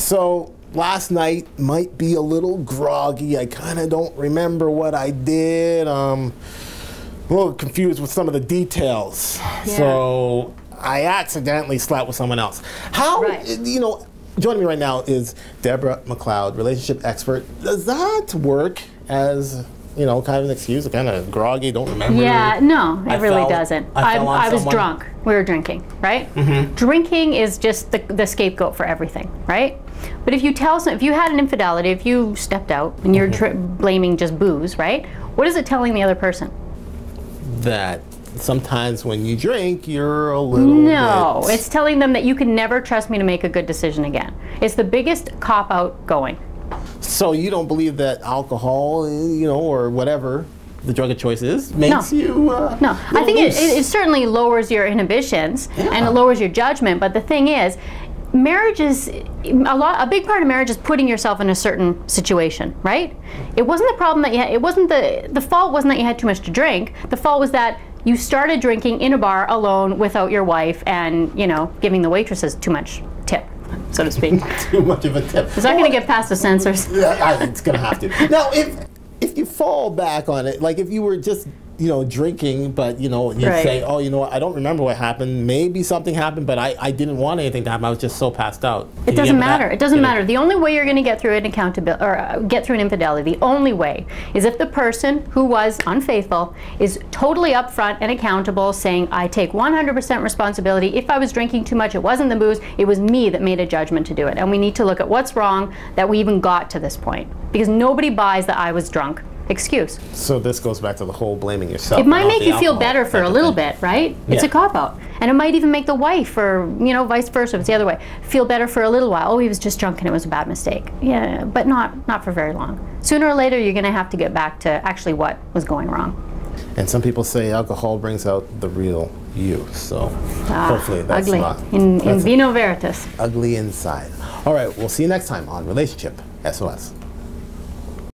So last night might be a little groggy. I kind of don't remember what I did. A little confused with some of the details. Yeah. So I accidentally slept with someone else. How, you know, joining me right now is Deborah McLeod, relationship expert. Does that work as, you know, kind of an excuse, kind of groggy, don't remember? Yeah, no, it really doesn't. I was drunk. We were drinking, right? Drinking is just the scapegoat for everything, right? But if you if you had an infidelity, if you stepped out and you're blaming just booze, right? What is it telling the other person? That sometimes when you drink, you're a little No, it's telling them that you can never trust me to make a good decision again. It's the biggest cop-out going. So you don't believe that alcohol, you know, or whatever the drug of choice is, makes you No, I think it certainly lowers your inhibitions and it lowers your judgment, but the thing is, marriage is, a big part of marriage is putting yourself in a certain situation, right? It wasn't the problem that you had, it wasn't the fault wasn't that you had too much to drink, the fault was that you started drinking in a bar alone without your wife and, you know, giving the waitresses too much tip, so to speak. Too much of a tip. Is that going to get past the censors? It's going to have to. Now, if you fall back on it, like if you were just, you know, drinking, but, you know, you say, oh, you know what, I don't remember what happened. Maybe something happened, but I didn't want anything to happen. I was just so passed out. It doesn't matter. It doesn't matter. The only way you're going to get through an accountability or get through an infidelity, the only way is if the person who was unfaithful is totally upfront and accountable, saying, I take 100% responsibility. If I was drinking too much, it wasn't the booze. It was me that made a judgment to do it. And we need to look at what's wrong that we even got to this point. Because nobody buys that I was drunk excuse. So this goes back to the whole blaming yourself. It might make you feel better for a little bit, right? It's a cop-out. And it might even make the wife, or, you know, vice versa, if it's the other way, feel better for a little while. Oh, he was just drunk and it was a bad mistake. Yeah, but not for very long. Sooner or later, you're going to have to get back to actually what was going wrong. And some people say alcohol brings out the real you. So hopefully that's ugly. not. In vino veritas. Ugly inside. All right, we'll see you next time on Relationship SOS.